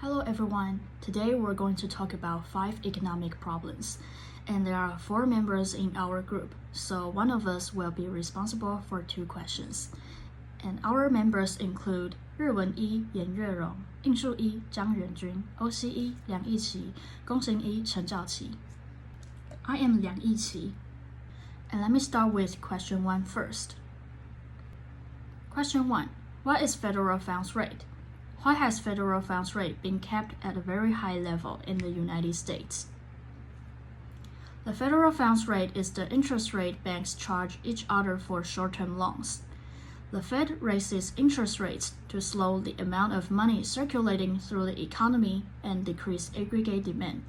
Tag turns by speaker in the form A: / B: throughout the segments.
A: Hello everyone, today we're going to talk about 5 economic problems, and there are 4 members in our group, so one of us will be responsible for 2 questions. And our members include 日文一严月荣、应数一张元君、OC 一梁义琪、工程一陈兆琪。I am Liang Yiqi, and let me start with question 1 first. Question 1. What is federal funds rate? Why has federal funds rate been kept at a very high level in the United States? The federal funds rate is the interest rate banks charge each other for short-term loans. The Fed raises interest rates to slow the amount of money circulating through the economy and decrease aggregate demand.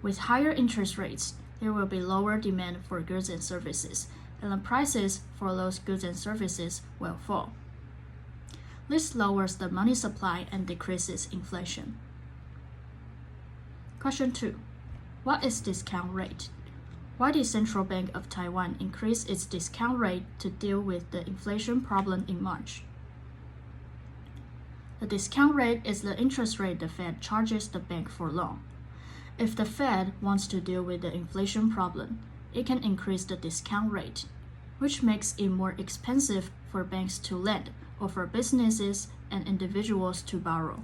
A: With higher interest rates, there will be lower demand for goods and services, and the prices for those goods and services will fall. This lowers the money supply and decreases inflation. Question 2. What is discount rate? Why did Central Bank of Taiwan increase its discount rate to deal with the inflation problem in March? The discount rate is the interest rate the Fed charges the bank for loan. If the Fed wants to deal with the inflation problem, it can increase the discount rate, which makes it more expensive for banks to lend or for businesses and individuals to borrow.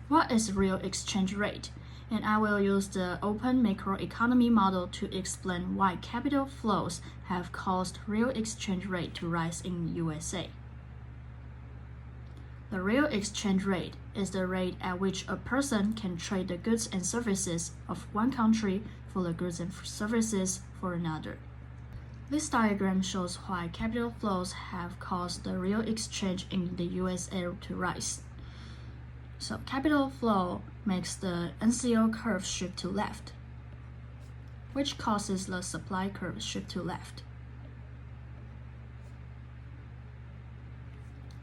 A: What is real exchange rate? And I will use the open macroeconomy model to explain why capital flows have caused real exchange rate to rise in USA. The real exchange rate is the rate at which a person can trade the goods and services of one country for the goods and services for another. This diagram shows why capital flows have caused the real exchange in the USA to rise. So capital flow makes the NCO curve shift to left, which causes the supply curve shift to left.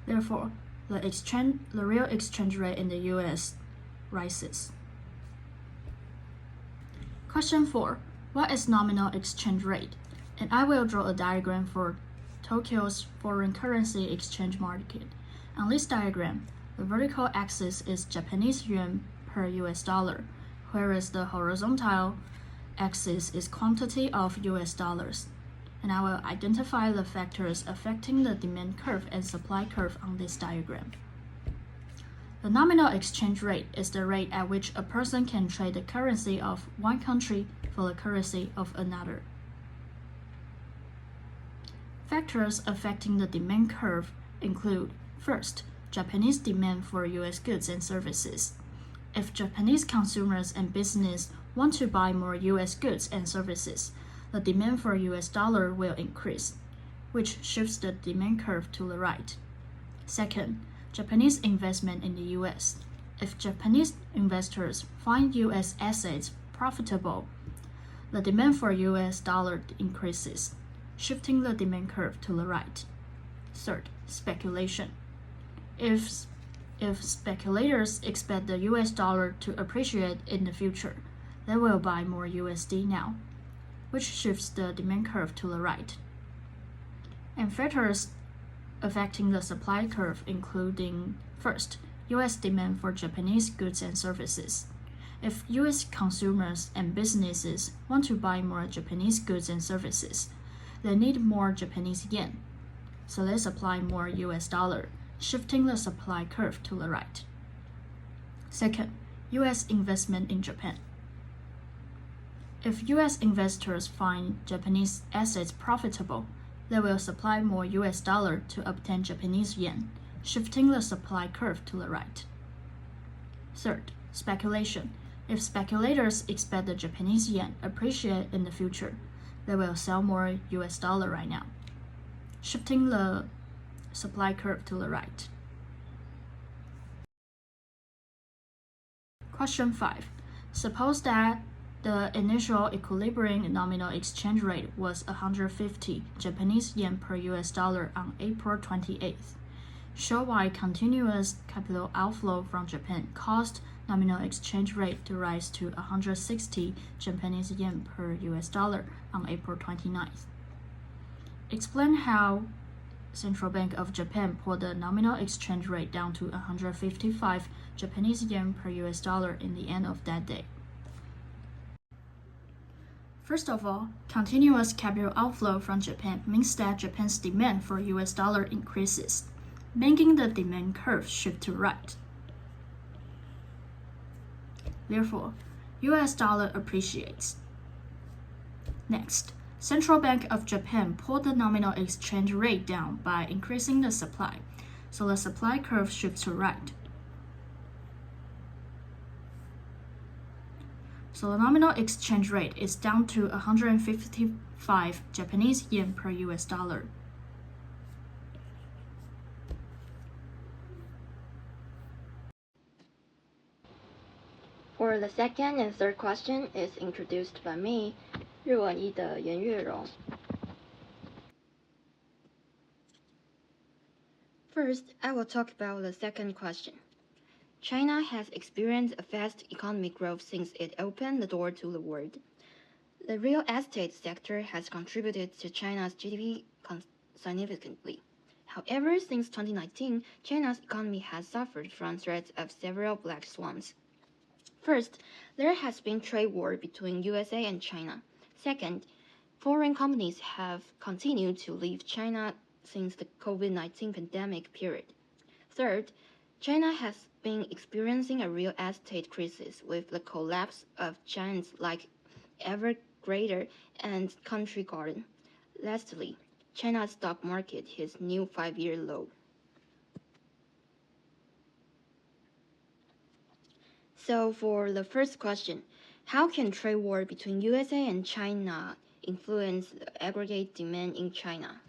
A: Therefore, the real exchange rate in the US rises. Question 4. What is nominal exchange rate? And I will draw a diagram for Tokyo's foreign currency exchange market. On this diagram, the vertical axis is Japanese yuan per US dollar, whereas the horizontal axis is quantity of US dollars. And I will identify the factors affecting the demand curve and supply curve on this diagram. The nominal exchange rate is the rate at which a person can trade the currency of one country for the currency of another. Factors affecting the demand curve include, first, Japanese demand for US goods and services. If Japanese consumers and business want to buy more US goods and services, the demand for US dollar will increase, which shifts the demand curve to the right. Second, Japanese investment in the US. If Japanese investors find US assets profitable, the demand for US dollar increases, shifting the demand curve to the right. Third, speculation. If speculators expect the US dollar to appreciate in the future, they will buy more USD now, which shifts the demand curve to the right. And factors affecting the supply curve including, first, US demand for Japanese goods and services. If US consumers and businesses want to buy more Japanese goods and services, they need more Japanese yen, so they supply more US dollar, shifting the supply curve to the right. Second, US investment in Japan. If US investors find Japanese assets profitable, they will supply more US dollar to obtain Japanese yen, shifting the supply curve to the right. Third, speculation. If speculators expect the Japanese yen appreciate in the future, they will sell more US dollar right now, shifting the supply curve to the right. Question 5. Suppose that the initial equilibrium nominal exchange rate was 150 Japanese yen per US dollar on April 28th. Show why continuous capital outflow from Japan caused nominal exchange rate to rise to 160 Japanese yen per US dollar on April 29th. Explain how Central Bank of Japan pulled the nominal exchange rate down to 155 Japanese yen per US dollar in the end of that day. First of all, continuous capital outflow from Japan means that Japan's demand for US dollar increases, making the demand curve shift to right. Therefore, US dollar appreciates. Next, Central Bank of Japan pulled the nominal exchange rate down by increasing the supply, so the supply curve shifts to right. So the nominal exchange rate is down to 155 Japanese yen per US dollar.
B: For the second and third question is introduced by me, 日文一的颜月荣. First, I will talk about the second question. China has experienced a fast economic growth since it opened the door to the world. The real estate sector has contributed to China's GDP significantly. However, since 2019, China's economy has suffered from threats of several black swans. First, there has been trade war between USA and China. Second, foreign companies have continued to leave China since the COVID-19 pandemic period. Third, China has been experiencing a real estate crisis with the collapse of giants like Evergrande and Country Garden. Lastly, China's stock market hits new 5-year low. So for the first question, how can trade war between USA and China influence the aggregate demand in China?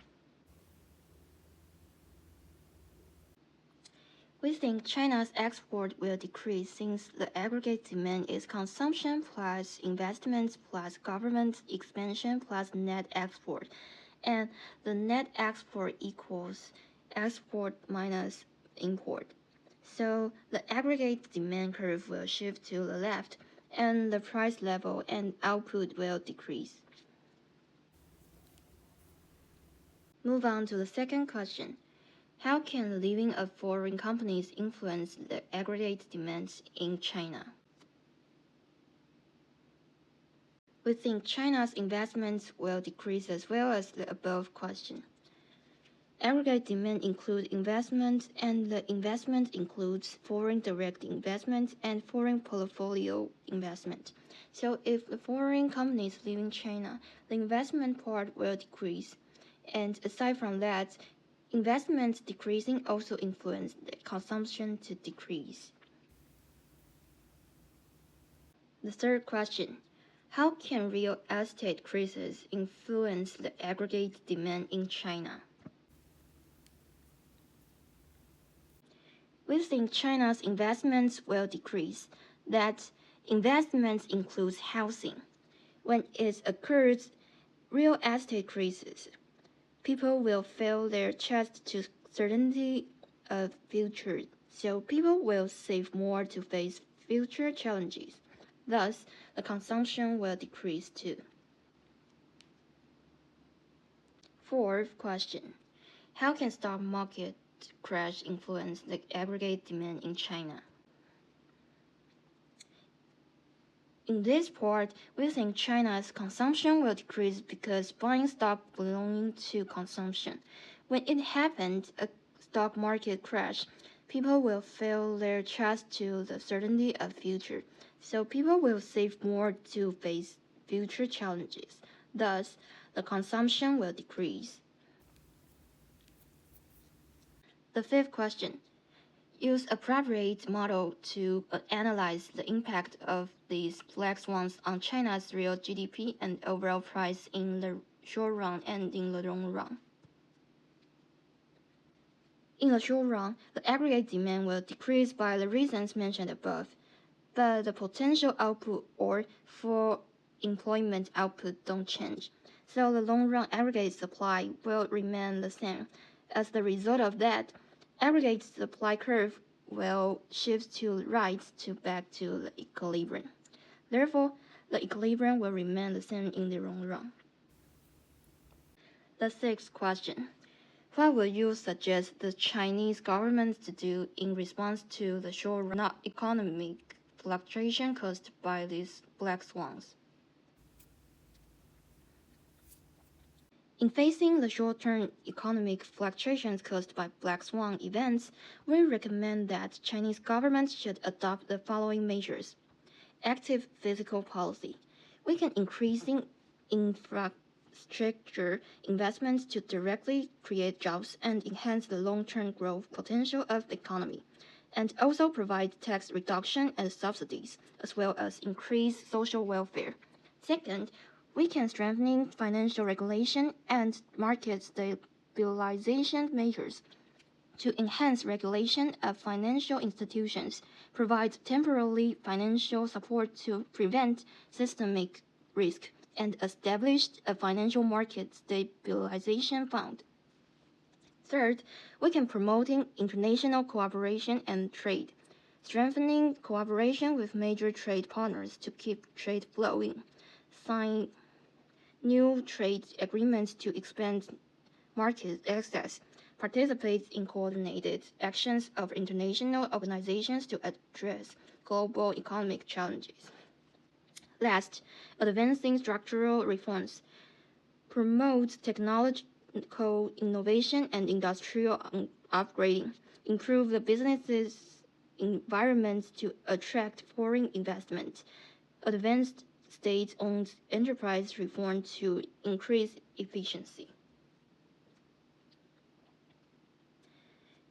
B: We think China's export will decrease since the aggregate demand is consumption plus investments plus government expansion plus net export, and the net export equals export minus import. So the aggregate demand curve will shift to the left, and the price level and output will decrease. Move on to the second question. How can the leaving of foreign companies influence the aggregate demands in China? We think China's investments will decrease as well as the above question. Aggregate demand includes investment, and the investment includes foreign direct investment and foreign portfolio investment. So if the foreign companies leaving China, the investment part will decrease. And aside from that, investment decreasing also influence the consumption to decrease. The third question, how can real estate crisis influence the aggregate demand in China? We think China's investments will decrease. That investments includes housing. When it occurs, real estate crisis, people will feel their chest to certainty of future, so people will save more to face future challenges. Thus, the consumption will decrease too. Fourth question, how can stock market crash influence the aggregate demand in China? In this part, we think China's consumption will decrease because buying stock belonging to consumption. When it happens, a stock market crash, people will feel their trust to the certainty of future, so people will save more to face future challenges. Thus, the consumption will decrease. The fifth question, use appropriate model to analyze the impact of these black swans on China's real GDP and overall price in the short run and in the long run. In the short run, the aggregate demand will decrease by the reasons mentioned above, but the potential output or full employment output don't change. So the long run aggregate supply will remain the same. As the result of that, aggregate supply curve will shift to the right to back to the equilibrium. Therefore, the equilibrium will remain the same in the long run. The sixth question, What would you suggest the Chinese government to do in response to the short-run economic fluctuation caused by these black swans? In facing the short-term economic fluctuations caused by black swan events, we recommend that Chinese government should adopt the following measures. Active fiscal policy. We can increasing infrastructure investments to directly create jobs and enhance the long-term growth potential of the economy, and also provide tax reduction and subsidies, as well as increase social welfare. Second, we can strengthen financial regulation and market stabilization measures to enhance regulation of financial institutions, provide temporary financial support to prevent systemic risk, and establish a financial market stabilization fund. Third, we can promote international cooperation and trade, strengthening cooperation with major trade partners to keep trade flowing, sign new trade agreements to expand market access, participate in coordinated actions of international organizations to address global economic challenges. Last, advancing structural reforms, promote technological innovation and industrial upgrading, improve the business's environment to attract foreign investment, advance state-owned enterprise reform to increase efficiency.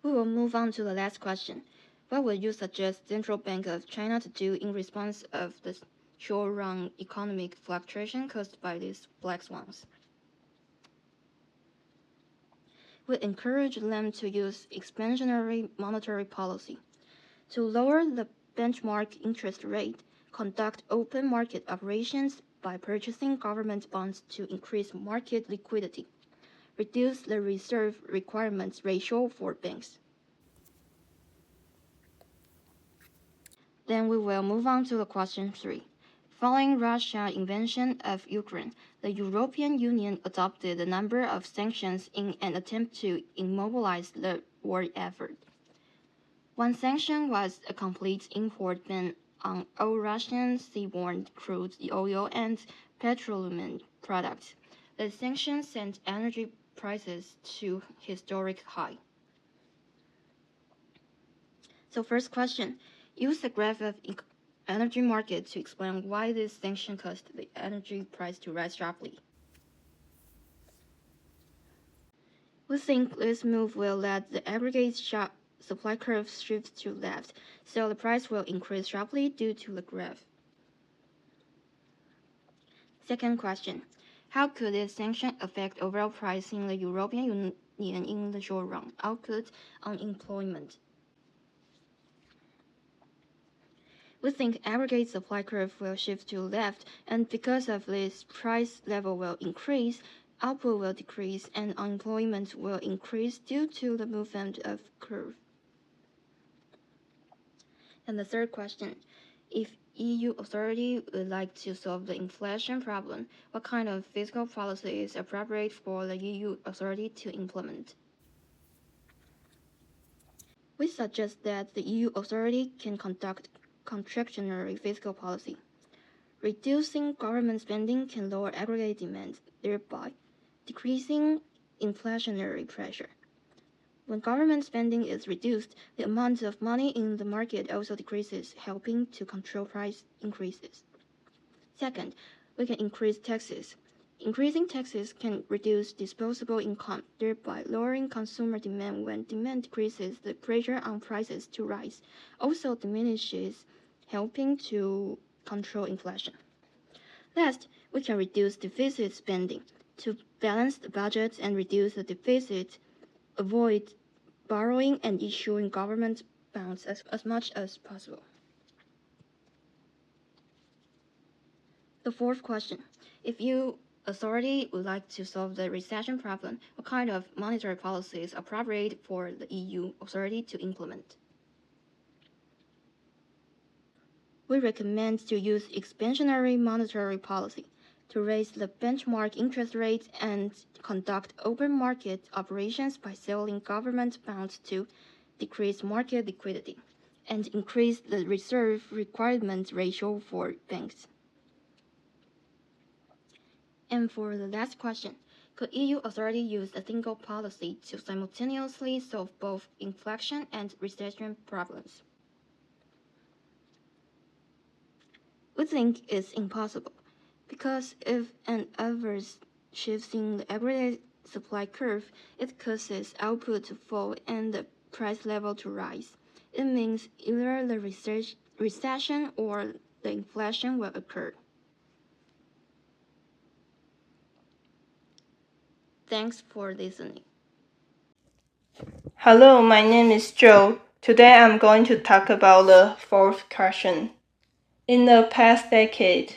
B: We will move on to the last question. What would you suggest Central Bank of China to do in response of the short-run economic fluctuation caused by these black swans? We encourage them to use expansionary monetary policy to lower the benchmark interest rate, conduct open market operations by purchasing government bonds to increase market liquidity, reduce the reserve requirements ratio for banks. Then we will move on to the question 3. Following Russia's invasion of Ukraine, the European Union adopted a number of sanctions in an attempt to immobilize the war effort. One sanction was a complete import ban on all Russian seaborne crude oil and petroleum products. The sanction sent energy prices to historic high. So first question, use a graph of energy market to explain why this sanction caused the energy price to rise sharply. We think this move will let the aggregate supply curve shift to left, so the price will increase sharply due to the graph. Second question, how could this sanction affect overall pricing in the European Union in the short run? Output on employment. We think aggregate supply curve will shift to left, and because of this, price level will increase, output will decrease, and unemployment will increase due to the movement of curve. And the third question, if EU authority would like to solve the inflation problem, what kind of fiscal policy is appropriate for the EU authority to implement? We suggest that the EU authority can conduct contractionary fiscal policy. Reducing government spending can lower aggregate demand, thereby decreasing inflationary pressure. When government spending is reduced, the amount of money in the market also decreases, helping to control price increases. Second, we can increase taxes. Increasing taxes can reduce disposable income, thereby lowering consumer demand. When demand decreases, the pressure on prices to rise also diminishes, helping to control inflation. Last, we can reduce deficit spending. To balance the budget and reduce the deficit, avoid borrowing and issuing government bonds as much as possible. The fourth question, if EU authority would like to solve the recession problem, what kind of monetary policy is appropriate for the EU authority to implement? We recommend to use expansionary monetary policy. to raise the benchmark interest rate and conduct open market operations by selling government bonds to decrease market liquidity and increase the reserve requirement ratio for banks. And for the last question, could EU authority use a single policy to simultaneously solve both inflation and recession problems? We think it's impossible, because if an adverse shifts in the aggregate supply curve, it causes output to fall and the price level to rise. It means either the recession or the inflation will occur. Thanks for listening.
C: Hello, my name is Joe. Today I'm going to talk about the fourth question. In the past decade,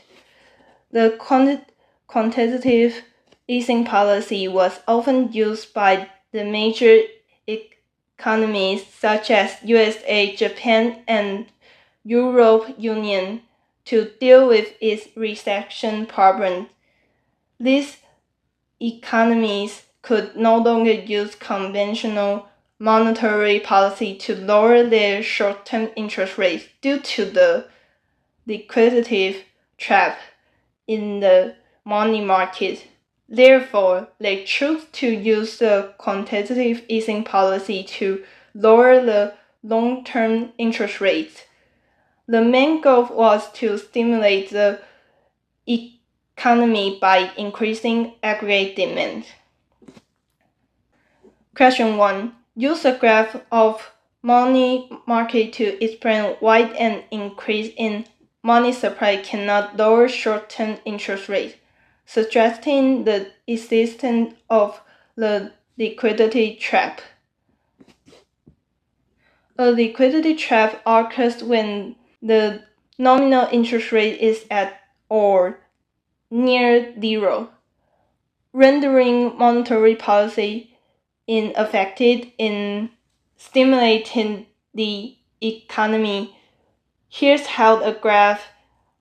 C: the quantitative easing policy was often used by the major economies such as USA, Japan, and Europe Union to deal with its recession problem. These economies could no longer use conventional monetary policy to lower their short-term interest rates due to the liquidity trap in the money market. Therefore, they chose to use the quantitative easing policy to lower the long-term interest rates. The main goal was to stimulate the economy by increasing aggregate demand. Question 1. Use a graph of money market to explain why an increase in money supply cannot lower short-term interest rates, suggesting the existence of the liquidity trap. A liquidity trap occurs when the nominal interest rate is at or near zero, rendering monetary policy ineffective in stimulating the economy. Here's how a graph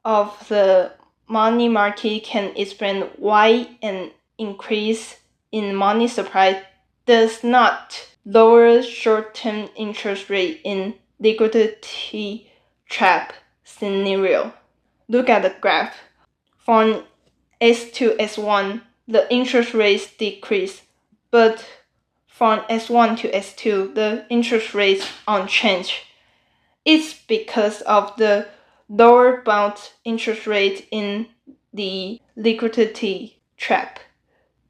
C: of the money market can explain why an increase in money supply does not lower short-term interest rate in liquidity trap scenario. Look at the graph. From S2 S1, the interest rates decrease, but from S1 to S2, the interest rates unchanged. It's because of the lower bound interest rate in the liquidity trap.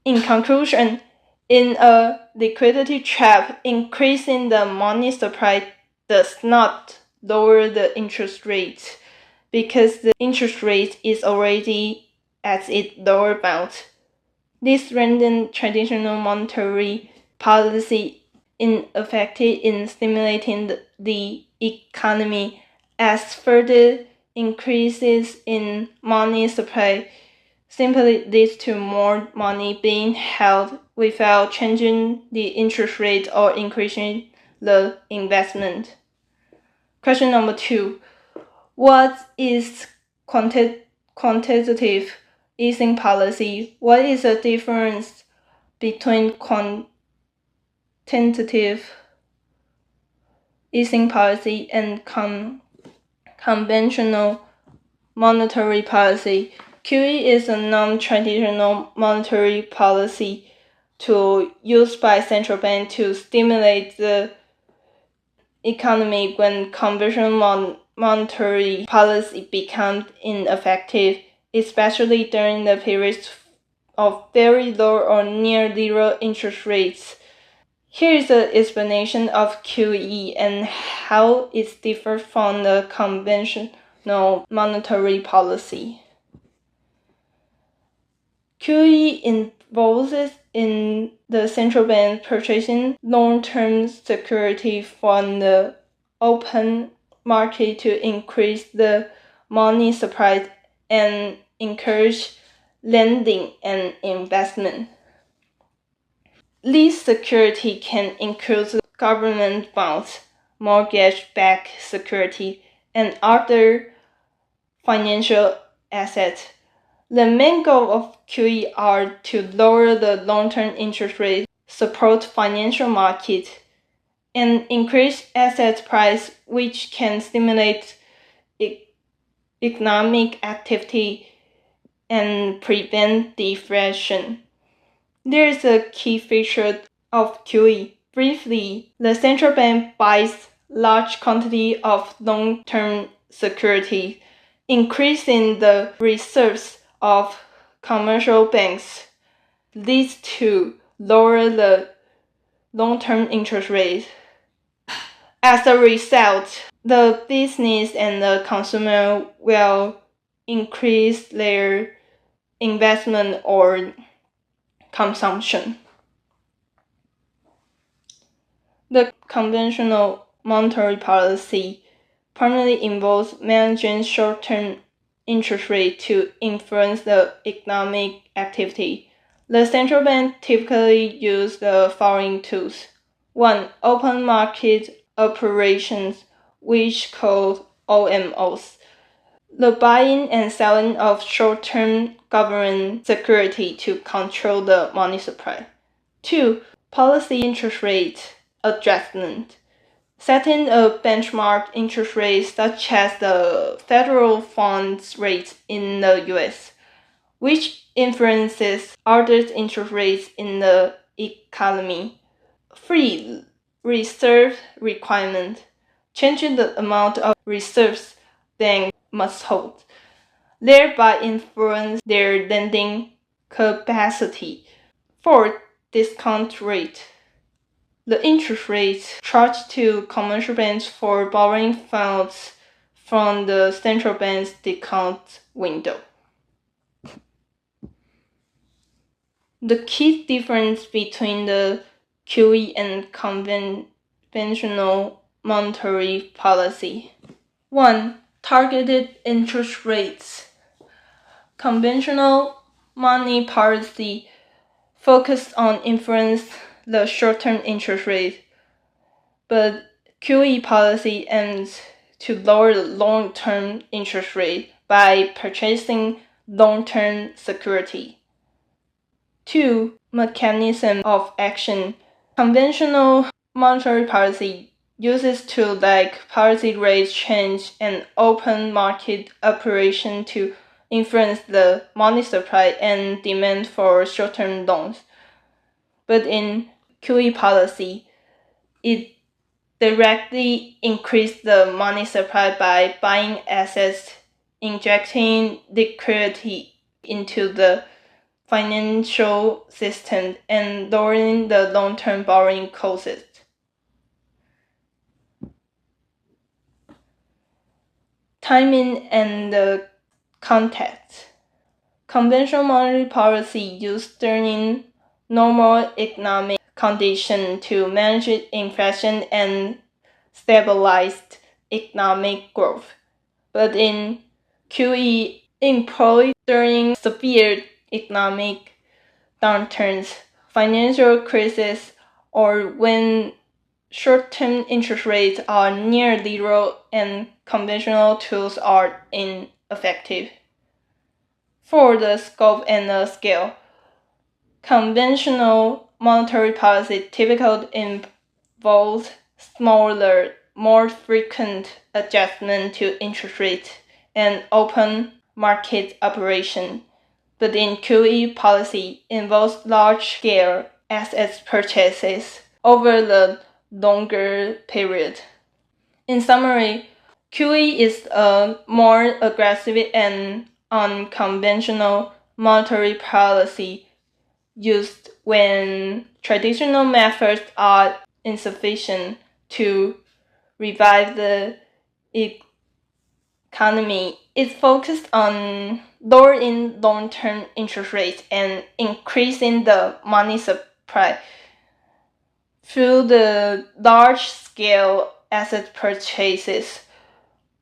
C: In conclusion, in a liquidity trap, increasing the money supply does not lower the interest rate because the interest rate is already at its lower bound. This renders traditional monetary policy ineffective in stimulating the economy, as further increases in money supply simply leads to more money being held without changing the interest rate or increasing the investment. Question number 2. What is quantitative easing policy? What is the difference between quantitative easing policy and conventional monetary policy? QE is a non-traditional monetary policy tool used by central banks to stimulate the economy when conventional monetary policy becomes ineffective, especially during the periods of very low or near zero interest rates. Here is an explanation of QE and how it differs from the conventional monetary policy. QE involves in the central bank purchasing long-term security from the open market to increase the money supply and encourage lending and investment. These security can include government bonds, mortgage-backed security, and other financial assets. The main goal of QE are to lower the long-term interest rate, support financial market, and increase asset price, which can stimulate economic activity and prevent deflation. There is a key feature of QE. Briefly, the central bank buys large quantity of long-term securities, increasing the reserves of commercial banks. Leads to lower the long-term interest rate. As a result, the business and the consumer will increase their investment or consumption. The conventional monetary policy primarily involves managing short-term interest rate to influence the economic activity. The central bank typically use the following tools. 1. Open market operations, which called OMOs. The buying and selling of short-term government security to control the money supply. 2. Policy interest rate adjustment. Setting a benchmark interest rate such as the federal funds rate in the US, which influences other interest rates in the economy. 3. Reserve requirement. Changing the amount of reserves banks must hold, thereby influence their lending capacity. 4. Discount rate. The interest rate charged to commercial banks for borrowing funds from the central bank's discount window. The key difference between the QE and conventional monetary policy. 1. Targeted interest rates. Conventional money policy focused on influence the short-term interest rate, but QE policy aims to lower the long-term interest rate by purchasing long-term security. 2. Mechanism of action. Conventional monetary policy uses tools like policy rate change and open market operation to influence the money supply and demand for short-term loans. But in QE policy, it directly increased the money supply by buying assets, injecting liquidity into the financial system, and lowering the long-term borrowing costs. Timing and the context. Conventional monetary policy used during normal economic conditions to manage inflation and stabilize economic growth, but in QE employed during severe economic downturns, financial crises, or when short-term interest rates are near zero and conventional tools are ineffective. For the scope and the scale, conventional monetary policy typically involves smaller, more frequent adjustment to interest rates and open market operation, but in QE policy involves large-scale asset purchases over the longer period. In summary, QE is a more aggressive and unconventional monetary policy used when traditional methods are insufficient to revive the economy. It's focused on lowering long-term interest rates and increasing the money supply through the large-scale asset purchases,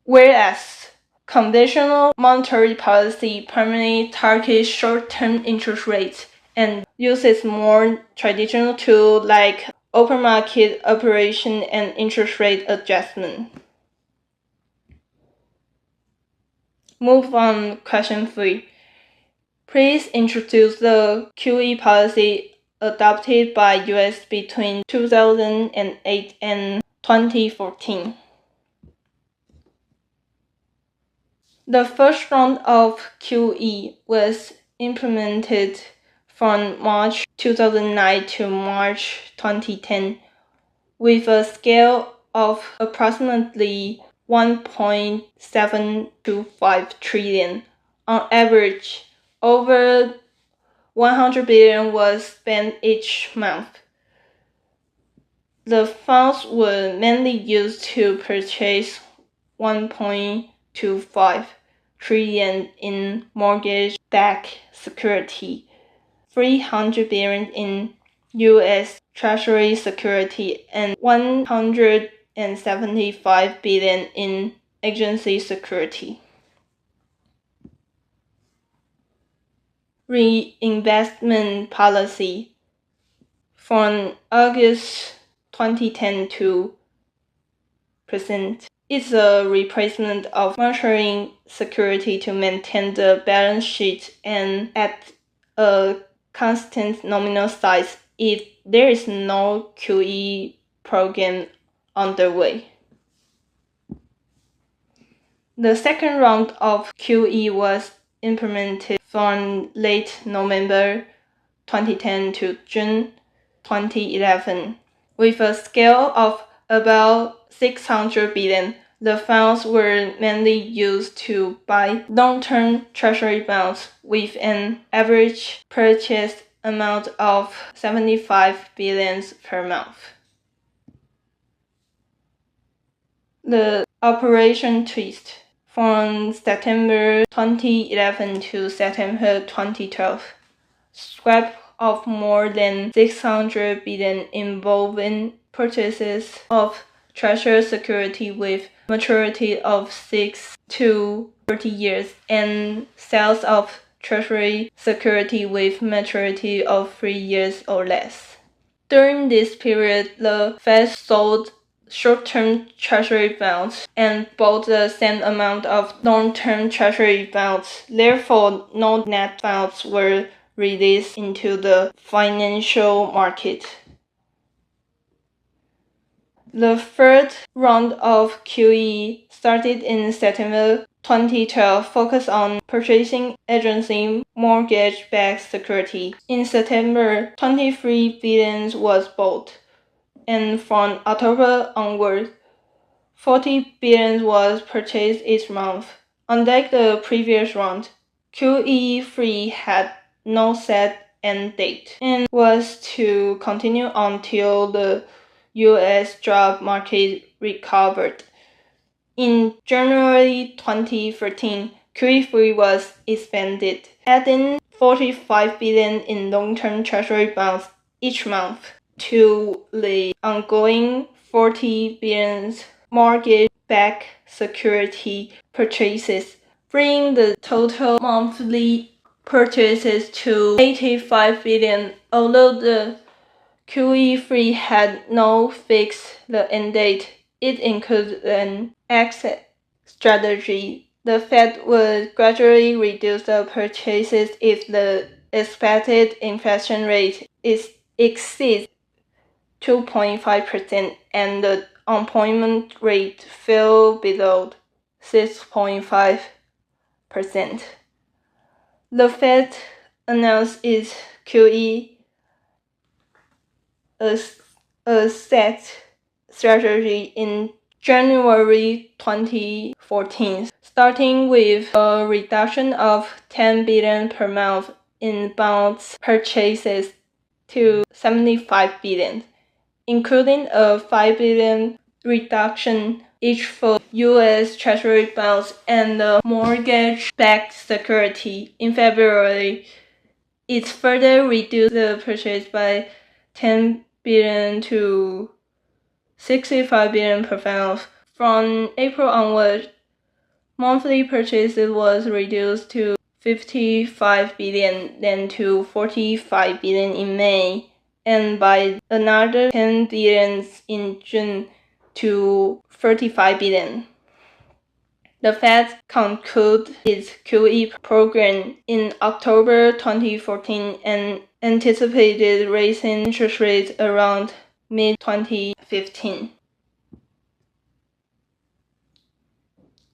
C: whereas conventional monetary policy primarily targets short-term interest rates and uses more traditional tools like open market operation and interest rate adjustment. Move on, question 3. Please introduce the QE policy adopted by US between 2008 and 2014. The first round of QE was implemented from March 2009 to March 2010 with a scale of approximately 1.725 trillion. On average, over 100 billion was spent each month. The funds were mainly used to purchase 1.25 trillion in mortgage-backed security, 300 billion in U.S. Treasury security, and 175 billion in agency security. Reinvestment policy from August 2010 to present is a replacement of maturing security to maintain the balance sheet and at a constant nominal size if there is no QE program underway. The second round of QE was implemented from late November 2010 to June 2011. With a scale of about 600 billion, the funds were mainly used to buy long-term treasury bonds with an average purchase amount of 75 billion per month. The Operation Twist from September 2011 to September 2012, swap of more than 600 billion involving purchases of treasury security with maturity of 6 to 30 years and sales of treasury security with maturity of 3 years or less. During this period, the Fed sold short-term treasury bonds and bought the same amount of long-term treasury bonds. Therefore, no net funds were released into the financial market. The third round of QE started in September 2012, focused on purchasing agency mortgage-backed security. In September, 23 billion was bought, and from October onward, 40 billion was purchased each month. Unlike the previous round, QE3 had no set end date and was to continue until the U.S. job market recovered. In January 2013, QE3 was expanded, adding 45 billion in long-term treasury bonds each month to the ongoing 40 billion mortgage-backed security purchases, bringing the total monthly purchases to 85 billion. Although the QE3 had no fixed end date, it includes an exit strategy. The Fed would gradually reduce the purchases if the expected inflation rate exceeds 2.5% and the unemployment rate fell below 6.5%. The Fed announced its QE asset strategy in January 2014, starting with a reduction of 10 billion per month in bonds purchases to 75 billion, including a 5 billion reduction each for U.S. Treasury bonds and the mortgage-backed security. In February, it further reduced the purchase by 10 billion to 65 billion per month. From April onward, monthly purchases was reduced to 55 billion, then to 45 billion in May, and by another 10 billion in June to 35 billion. The Fed concluded its QE program in October 2014 and anticipated raising interest rates around mid-2015.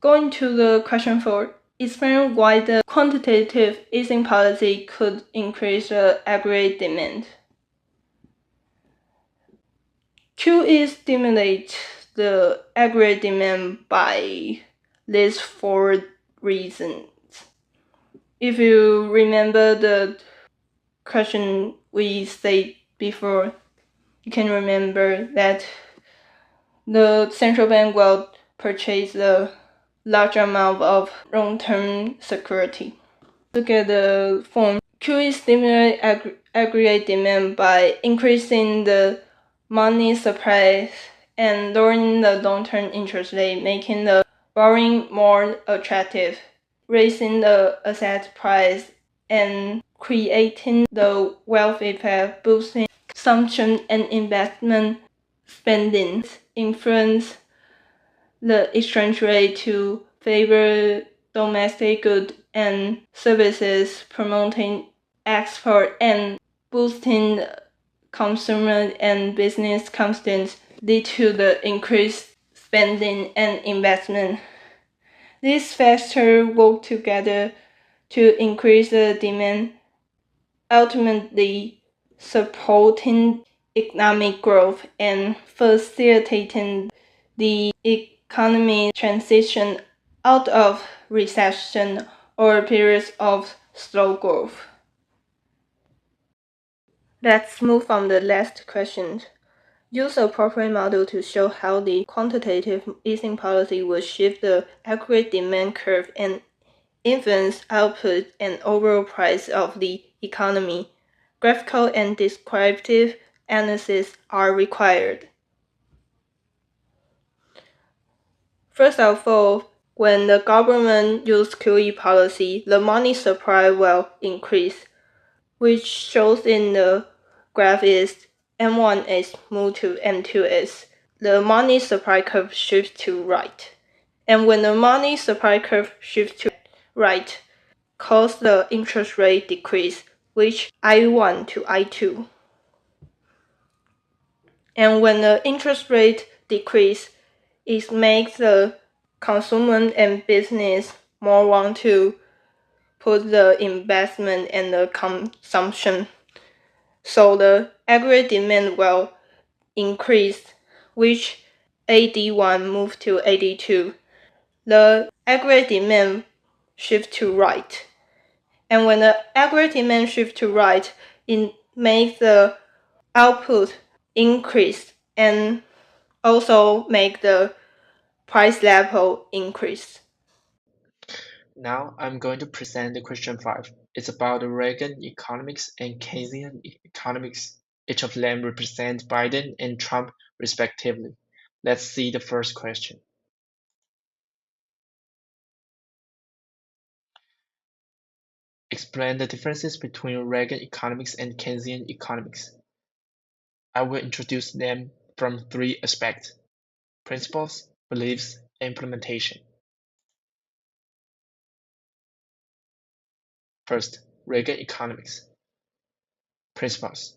C: Going to the question 4, explain why the quantitative easing policy could increase the aggregate demand. QE stimulates the aggregate demand by these 4 reasons. If you remember the question we said before, you can remember that the central bank will purchase a large amount of long-term security. Look at the form. QE stimulates aggregate demand by increasing the money supply and lowering the long-term interest rate, making the borrowing more attractive, raising the asset price, and creating the wealth effect, boosting consumption and investment spending, influence the exchange rate to favor domestic goods and services, promoting export and boosting consumer and business confidence, lead to the increased spending and investment. These factors work together to increase the demand, ultimately supporting economic growth and facilitating the economy transition out of recession or periods of slow growth. Let's move on to the last question. Use a profit model to show how the quantitative easing policy will shift the aggregate demand curve and influence output and overall price of the economy. Graphical and descriptive analysis are required. First of all, when the government uses QE policy, the money supply will increase, which shows in the graph is M1S move to M2S. The money supply curve shifts to right. And when the money supply curve shifts to right, cause the interest rate decrease, which I1 to I2. And when the interest rate decrease, it makes the consumer and business more want to put the investment and the consumption. So the aggregate demand will increase, which AD1 move to AD2. The aggregate demand shift to right. And when the aggregate demand shift to right, it makes the output increase and also make the price level increase.
D: Now I'm going to present the question 5. It's about the Reagan economics and Keynesian economics. Each of them represent Biden and Trump respectively. Let's see the first question. Explain the differences between Reagan economics and Keynesian economics. I will introduce them from 3 aspects: principles, beliefs, and implementation. First, Reagan economics. Principles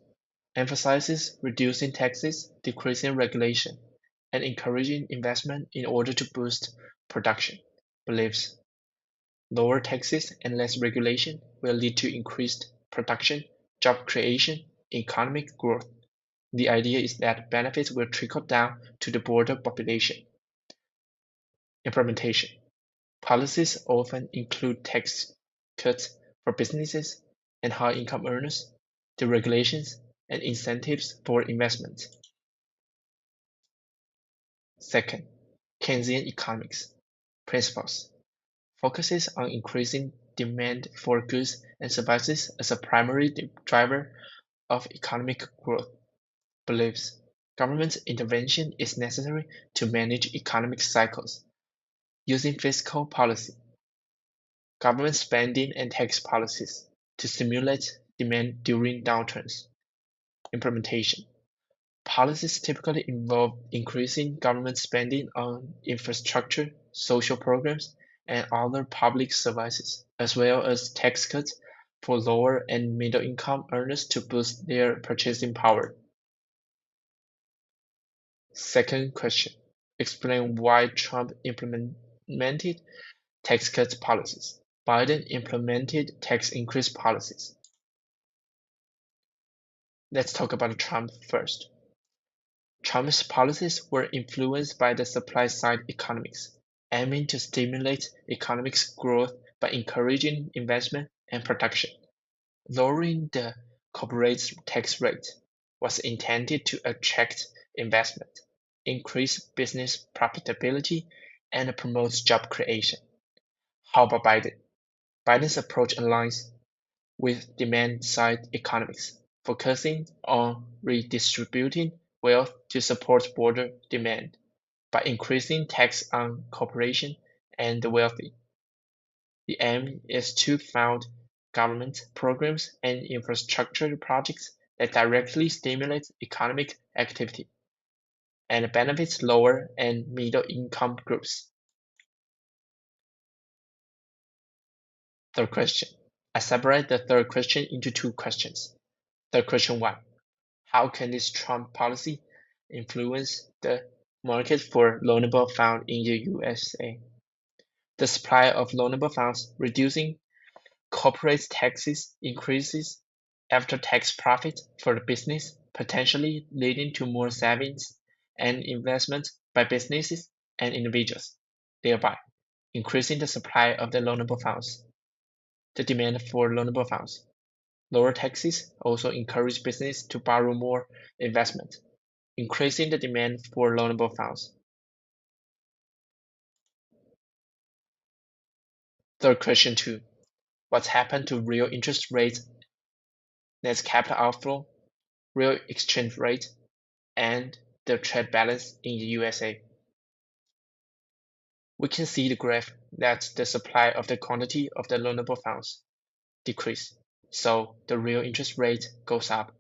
D: emphasizes reducing taxes, decreasing regulation, and encouraging investment in order to boost production. Beliefs lower taxes and less regulation will lead to increased production, job creation, economic growth. The idea is that benefits will trickle down to the broader population. Implementation policies often include tax cuts for businesses and high-income earners, deregulations, and incentives for investment. Second, Keynesian economics principles focuses on increasing demand for goods and services as a primary driver of economic growth. Believes government intervention is necessary to manage economic cycles using fiscal policy, government spending and tax policies to stimulate demand during downturns. Implementation policies typically involve increasing government spending on infrastructure social programs, and other public services, as well as tax cuts for lower and middle income earners to boost their purchasing power. Second question, explain why Trump implemented tax cut policies. Biden implemented tax increase policies. Let's talk about Trump first. Trump's policies were influenced by the supply-side economics, aiming to stimulate economic growth by encouraging investment and production. Lowering the corporate tax rate was intended to attract investment, increase business profitability, and promote job creation. How about Biden? Biden's approach aligns with demand-side economics, focusing on redistributing wealth to support broader demand by increasing tax on corporations and the wealthy. The aim is to fund government programs and infrastructure projects that directly stimulate economic activity and benefits lower and middle income groups. Third question. I separate the third question into two questions. Third question 1. How can this Trump policy influence the market for loanable funds in the USA? The supply of loanable funds reducing corporate taxes increases after-tax profit for the business, potentially leading to more savings and investment by businesses and individuals, thereby increasing the supply of the loanable funds. The demand for loanable funds. Lower taxes also encourage business to borrow more investment, increasing the demand for loanable funds. Third question 2. What's happened to real interest rate, net capital outflow, real exchange rate, and the trade balance in the USA? We can see the graph that the supply of the quantity of the loanable funds decrease, so the real interest rate goes up,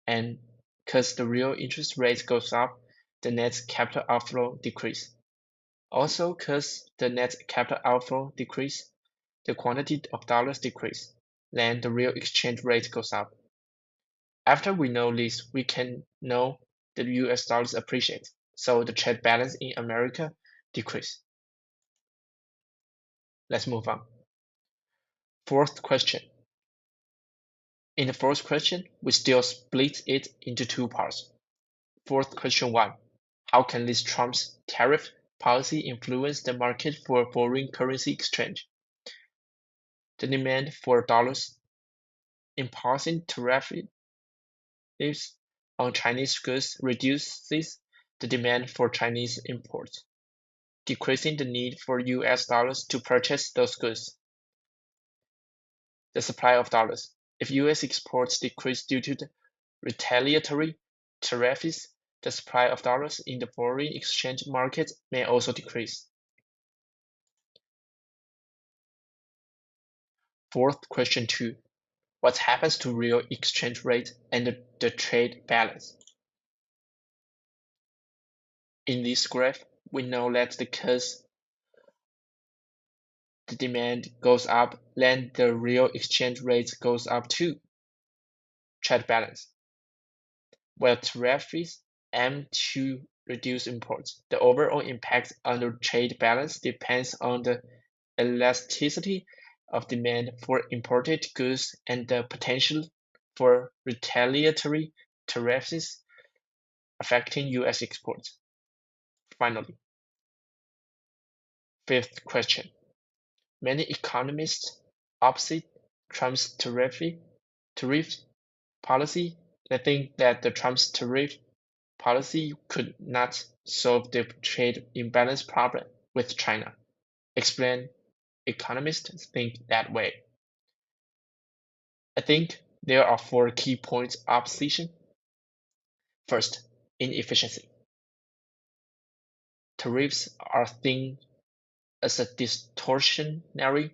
D: and because the real interest rate goes up, the net capital outflow decrease. Also, because the net capital outflow decrease, the quantity of dollars decrease, then the real exchange rate goes up. After we know this, we can know the US dollars appreciate, so the trade balance in America decrease. Let's move on. Fourth question. In the fourth question, we still split it into two parts. Fourth question 1. How can this Trump's tariff policy influence the market for foreign currency exchange? The demand for dollars, imposing tariffs on Chinese goods reduces the demand for Chinese imports, decreasing the need for US dollars to purchase those goods. The supply of dollars. If US exports decrease due to the retaliatory tariffs, the supply of dollars in the foreign exchange market may also decrease. Fourth question 2. What happens to real exchange rate and the trade balance? In this graph, we know that because the demand goes up, then the real exchange rate goes up too. Trade balance. While tariffs aim to reduce imports, the overall impact on the trade balance depends on the elasticity of demand for imported goods and the potential for retaliatory tariffs affecting US exports. Finally, fifth question. Many economists opposite Trump's tariff policy. They think that the Trump's tariff policy could not solve the trade imbalance problem with China. Explain economists think that way. I think there are 4 key points of opposition. First, inefficiency. Tariffs are seen as a distortionary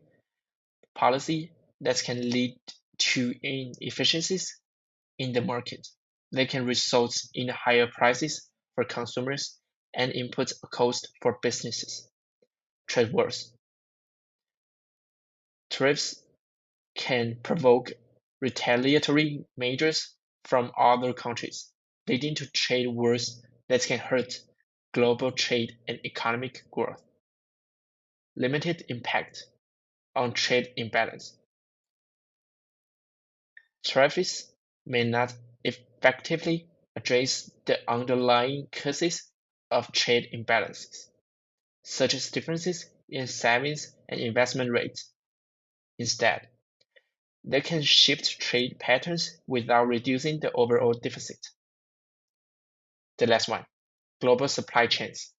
D: policy that can lead to inefficiencies in the market. They can result in higher prices for consumers and input costs for businesses. trade wars. Tariffs can provoke retaliatory measures from other countries, leading to trade wars that can hurt global trade and economic growth. Limited impact on trade imbalance. Tariffs may not effectively address the underlying causes of trade imbalances, such as differences in savings and investment rates. Instead, they can shift trade patterns without reducing the overall deficit. The last one, global supply chains.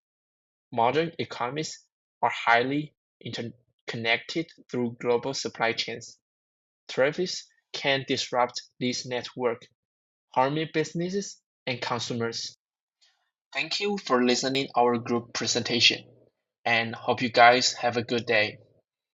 D: Modern economies are highly interconnected through global supply chains. Tariffs can disrupt this network, harming businesses and consumers. Thank you for listening our group presentation, and hope you guys have a good day.